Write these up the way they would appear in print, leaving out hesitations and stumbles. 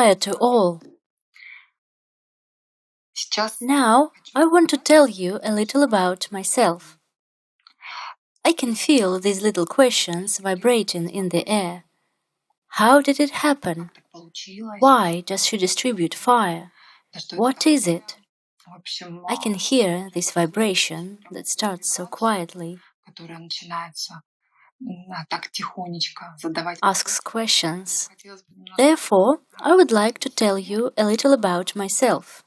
fire to all. Now, I want to tell you a little about myself. I can feel these little questions vibrating in the air. How did it happen? Why does she distribute fire? What is it? I can hear this vibration that starts so quietly, asks questions. Therefore, I would like to tell you a little about myself,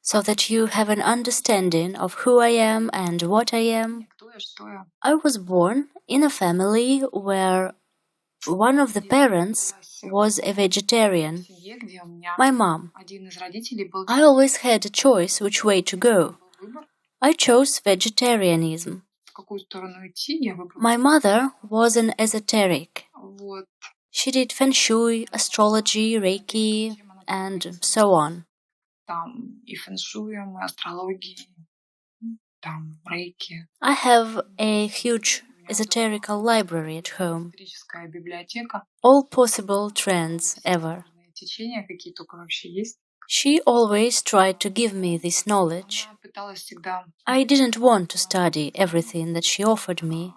so that you have an understanding of who I am and what I am. I was born in a family where one of the parents was a vegetarian, my mom. I always had a choice which way to go. I chose vegetarianism. My mother was an esoteric. She did feng shui, astrology, reiki, and so on. I have a huge esoterical library at home. All possible trends ever. She always tried to give me this knowledge. I didn't want to study everything that she offered me.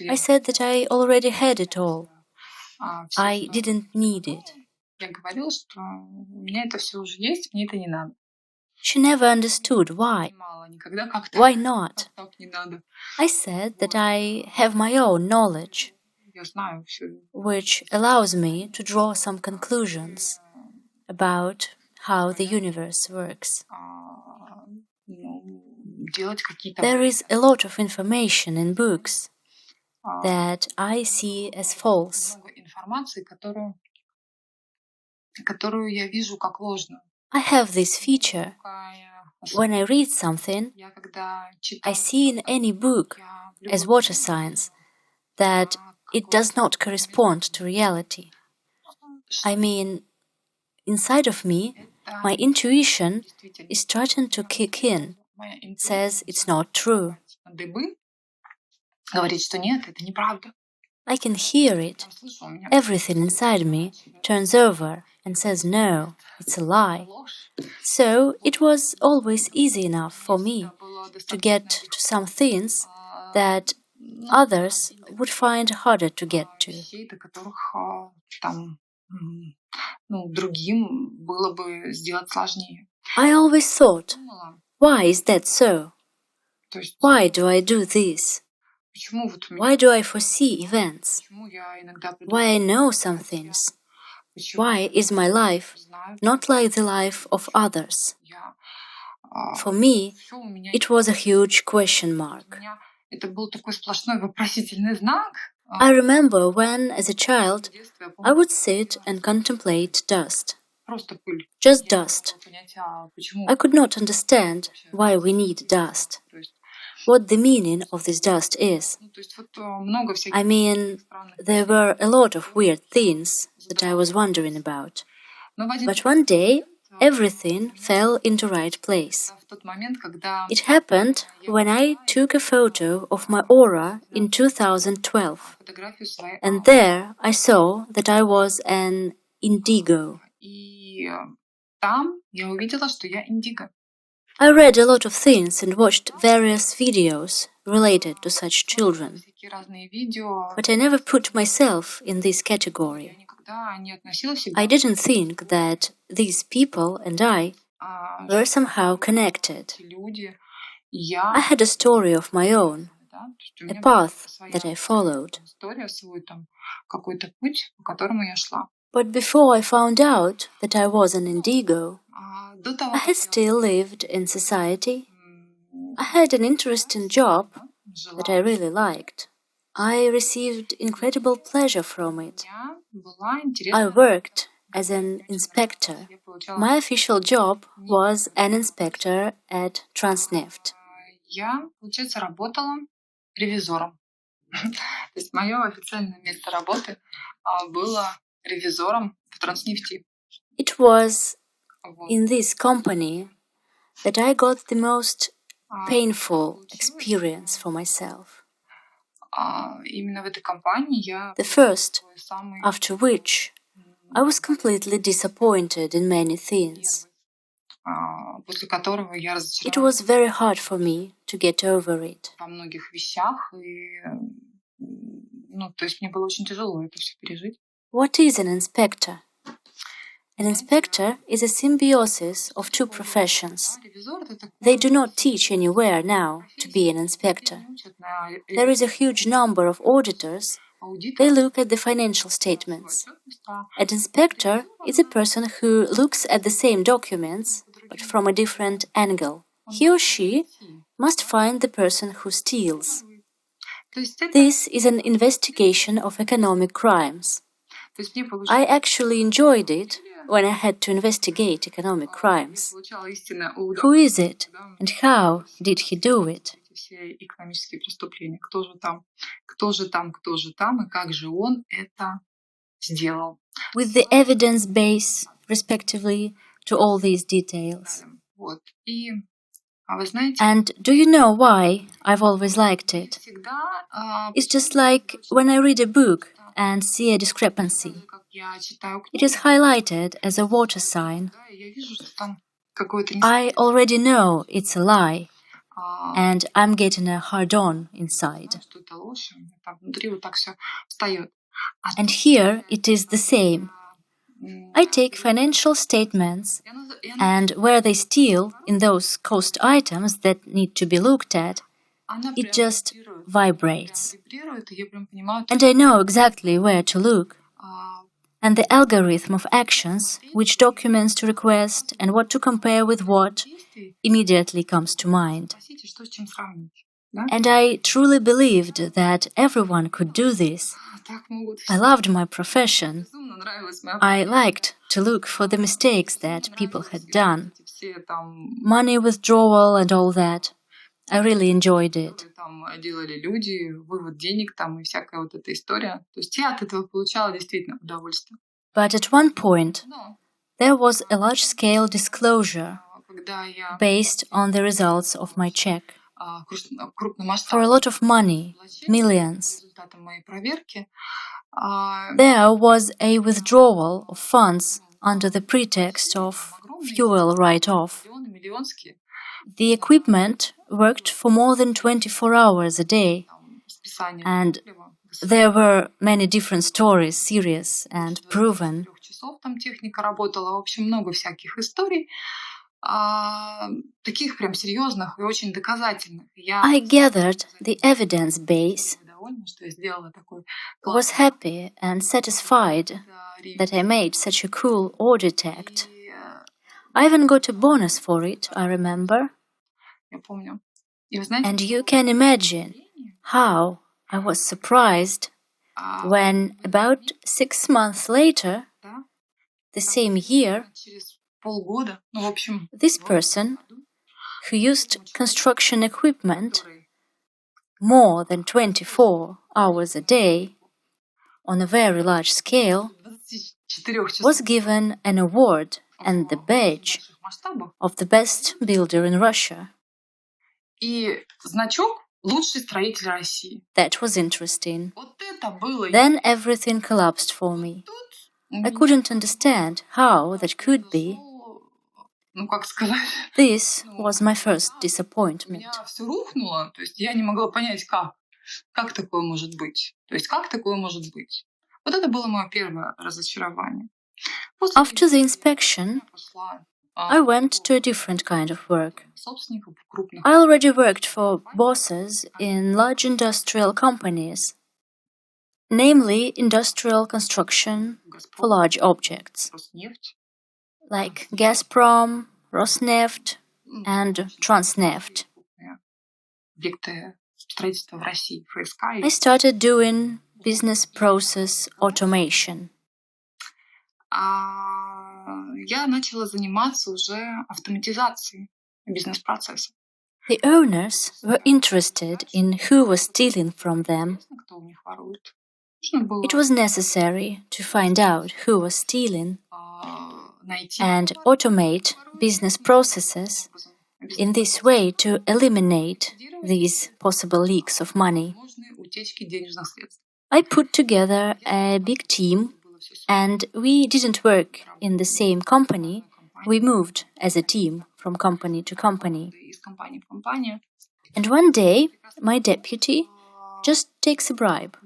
I said that I already had it all. I didn't need it. She never understood why. Why not? I said that I have my own knowledge, which allows me to draw some conclusions about how the universe works. There is a lot of information in books that I see as false. I have this feature. When I read something, I see in any book, as water signs, that it does not correspond to reality. I mean, inside of me, my intuition is starting to kick in, says it's not true. I can hear it. Everything inside me turns over and says no, it's a lie. So it was always easy enough for me to get to some things that others would find harder to get to. I always thought, why is that so? Why do I do this? Why do I foresee events? Why I know some things? Why is my life not like the life of others? For me, it was a huge question mark. I remember when, as a child, I would sit and contemplate dust. Just dust. I could not understand why we need dust, what the meaning of this dust is. I mean, there were a lot of weird things that I was wondering about. But one day, everything fell into right place. It happened when I took a photo of my aura in 2012. And there I saw that I was an Indigo. I read a lot of things and watched various videos related to such children. But I never put myself in this category. I didn't think that these people and I were somehow connected. I had a story of my own, a path that I followed. But before I found out that I was an Indigo, I had still lived in society. I had an interesting job that I really liked. I received incredible pleasure from it. I worked as an inspector. My official job was an inspector at twentieth. It was in this company that I got the most painful experience for myself. The first, after which I was completely disappointed in many things. It was very hard for me to get over it. What is an inspector? An inspector is a symbiosis of two professions. They do not teach anywhere now to be an inspector. There is a huge number of auditors. They look at the financial statements. An inspector is a person who looks at the same documents, but from a different angle. He or she must find the person who steals. This is an investigation of economic crimes. I actually enjoyed it when I had to investigate economic crimes. Who is it and how did he do it? With the evidence base, respectively, to all these details. And do you know why I've always liked it? It's just like when I read a book and see a discrepancy. It is highlighted as a water sign. I already know it's a lie, and I'm getting a hard-on inside. And here it is the same. I take financial statements, and where they steal in those cost items that need to be looked at, it just vibrates. And I know exactly where to look. And the algorithm of actions, which documents to request and what to compare with what, immediately comes to mind. And I truly believed that everyone could do this. I loved my profession. I liked to look for the mistakes that people had done. Money withdrawal and all that. I really enjoyed it. But at one point, there was a large-scale disclosure based on the results of my check. For a lot of money, millions. There was a withdrawal of funds under the pretext of fuel write-off. The equipment worked for more than 24 hours a day, and there were many different stories, serious and proven. I gathered the evidence base, was happy and satisfied that I made such a cool audit act. I even got a bonus for it, I remember. And you can imagine how I was surprised when, about 6 months later, the same year, this person, who used construction equipment more than 24 hours a day on a very large scale, was given an award and the badge of the best builder in Russia. That was interesting. Then everything collapsed for me. I couldn't understand how that could be. This was my first disappointment. After the inspection, I went to a different kind of work. I already worked for bosses in large industrial companies, namely industrial construction for large objects, like Gazprom, Rosneft, and Transneft. I started doing business process automation. The owners were interested in who was stealing from them. It was necessary to find out who was stealing and automate business processes in this way to eliminate these possible leaks of money. I put together a big team And we didn't work in the same company. We moved as a team from company to company. And one day, my deputy just takes a bribe.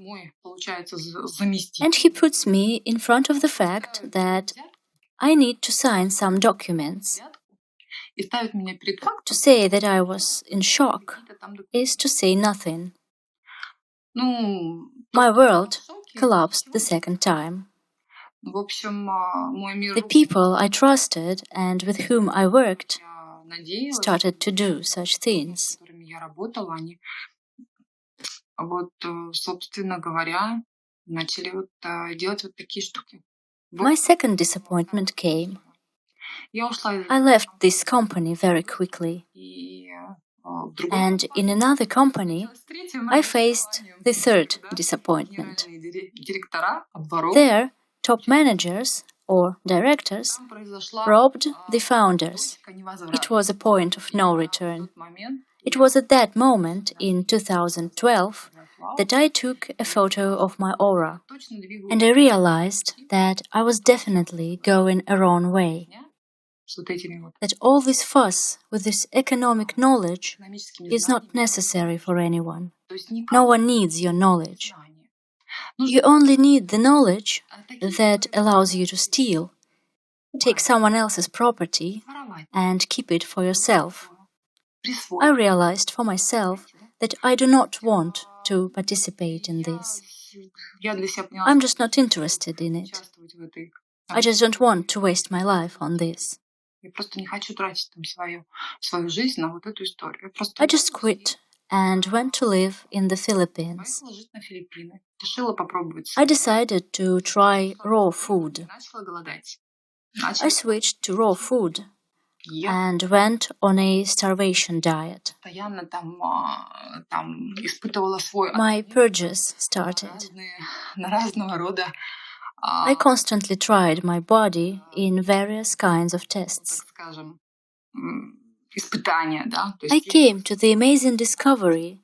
And he puts me in front of the fact that I need to sign some documents. To say that I was in shock is to say nothing. My world collapsed the second time. The people I trusted and with whom I worked started to do such things. My second disappointment came. I left this company very quickly. And in another company, I faced the third disappointment. There, top managers or directors robbed the founders. It was a point of no return. It was at that moment, in 2012, that I took a photo of my aura, and I realized that I was definitely going a wrong way. That all this fuss with this economic knowledge is not necessary for anyone. No one needs your knowledge. You only need the knowledge that allows you to steal, take someone else's property, and keep it for yourself. I realized for myself that I do not want to participate in this. I'm just not interested in it. I just don't want to waste my life on this. I just quit and went to live in the Philippines. I decided to try raw food. I switched to raw food and went on a starvation diet. My purges started. I constantly tried my body in various kinds of tests. I came to the amazing discovery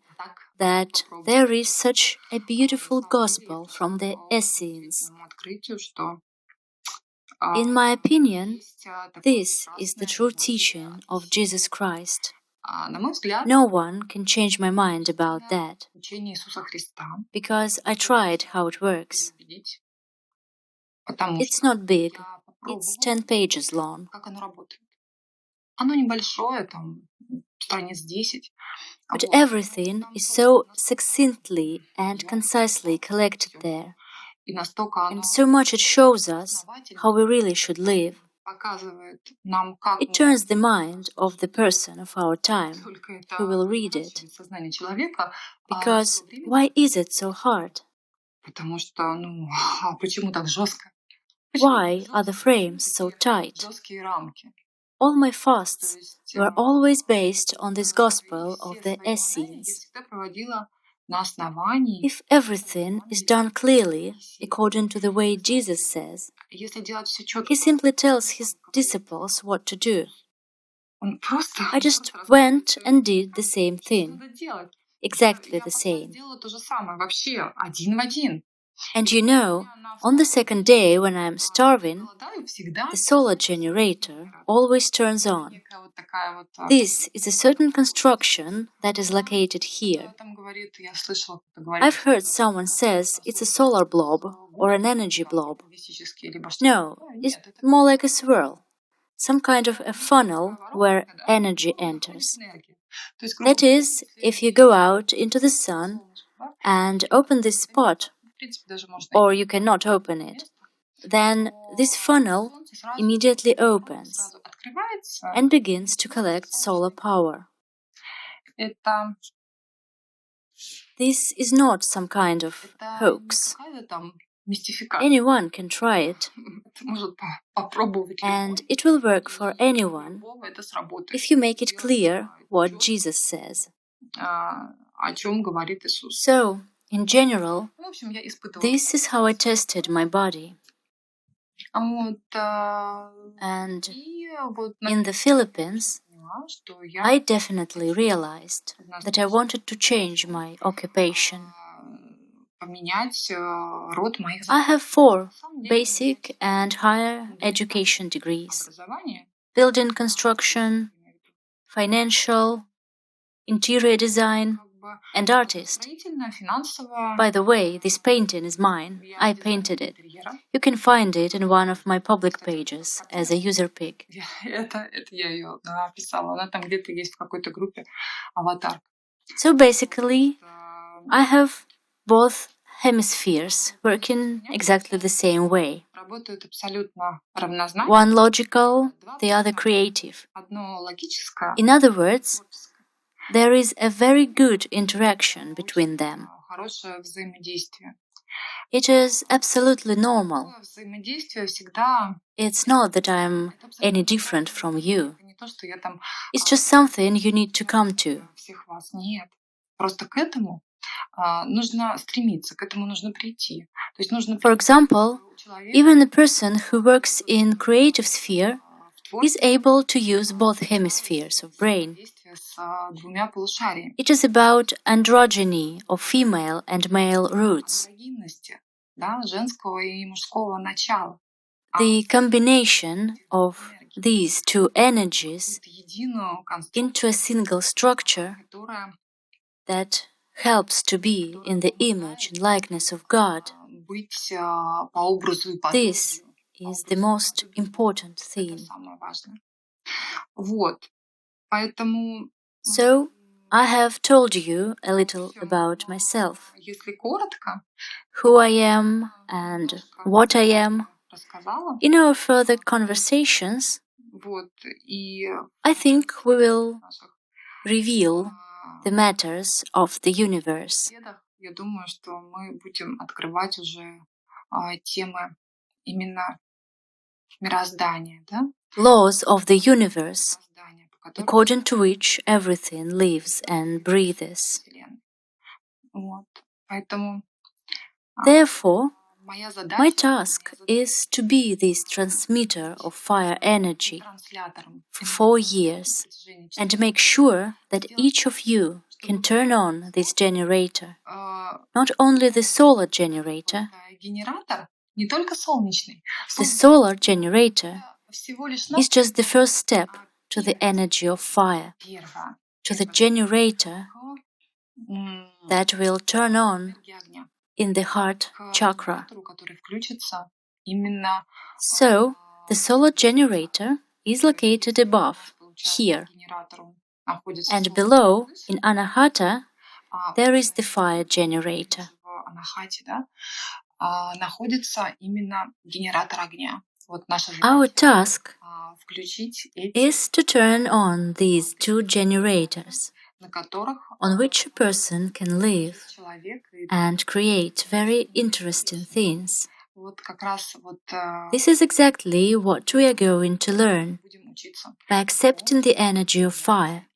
that there is such a beautiful gospel from the Essenes. In my opinion, this is the true teaching of Jesus Christ. No one can change my mind about that, because I tried how it works. It's not big, it's 10 pages long. But everything is so succinctly and concisely collected there, and so much it shows us how we really should live. It turns the mind of the person of our time who will read it. Because why is it so hard? Why are the frames so tight? All my fasts were always based on this gospel of the Essenes. If everything is done clearly, according to the way Jesus says, he simply tells his disciples what to do. I just went and did the same thing, exactly the same. And you know, on the second day when I am starving, the solar generator always turns on. This is a certain construction that is located here. I've heard someone says it's a solar blob or an energy blob. No, it's more like a swirl, some kind of a funnel where energy enters. That is, if you go out into the sun and open this spot, or you cannot open it, then this funnel immediately opens and begins to collect solar power. This is not some kind of hoax. Anyone can try it, and it will work for anyone if you make it clear what Jesus says. So, in general, this is how I tested my body. And in the Philippines, I definitely realized that I wanted to change my occupation. I have 4 basic and higher education degrees: building construction, financial, interior design, and artist. By the way, this painting is mine. I painted it. You can find it in one of my public pages as a user pick. So basically, I have both hemispheres working exactly the same way. One logical, the other creative. In other words, there is a very good interaction between them. It is absolutely normal. It's not that I'm any different from you. It's just something you need to come to. For example, even a person who works in creative sphere is able to use both hemispheres of brain. It is about androgyny of female and male roots. The combination of these two energies into a single structure that helps to be in the image and likeness of God. This is the most important thing. So, I have told you a little about myself, who I am and what I am. In our further conversations, I think we will reveal the matters of the universe. Laws of the universe, according to which everything lives and breathes. Therefore, my task is to be this transmitter of fire energy for 4 years and make sure that each of you can turn on this generator, not only the solar generator. The solar generator is just the first step to the energy of fire, to the generator that will turn on in the heart chakra. So, the solar generator is located above, here, and below, in Anahata, there is the fire generator. Our task is to turn on these 2 generators, on which a person can live and create very interesting things. This is exactly what we are going to learn by accepting the energy of fire,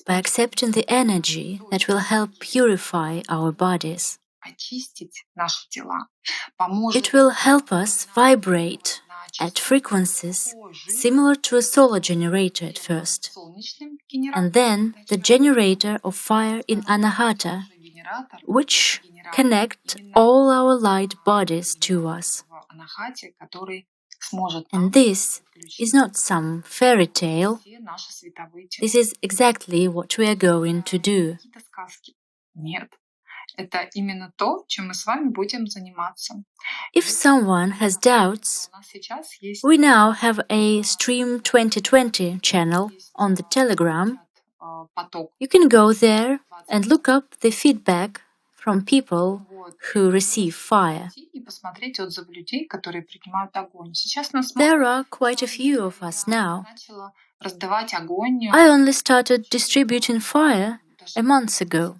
by accepting the energy that will help purify our bodies. It will help us vibrate at frequencies similar to a solar generator at first, and then the generator of fire in Anahata, which connect all our light bodies to us. And this is not some fairy tale. This is exactly what we are going to do. If someone has doubts, we now have a Stream 2020 channel on the Telegram. You can go there and look up the feedback from people who receive fire. There are quite a few of us now. I only started distributing fire a month ago.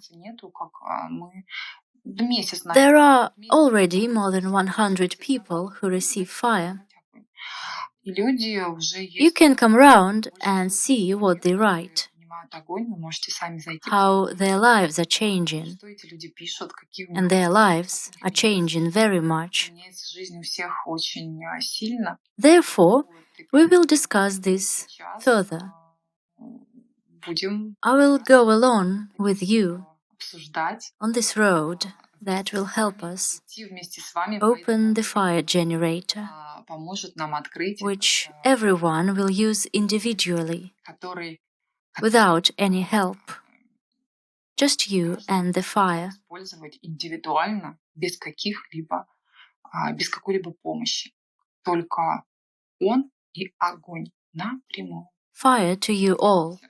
There are already more than 100 people who receive fire. You can come round and see what they write, how their lives are changing, and their lives are changing very much. Therefore, we will discuss this further. I will go along with you on this road that will help us open the fire generator, which everyone will use individually, without any help. Just you and the fire. Fire to you all.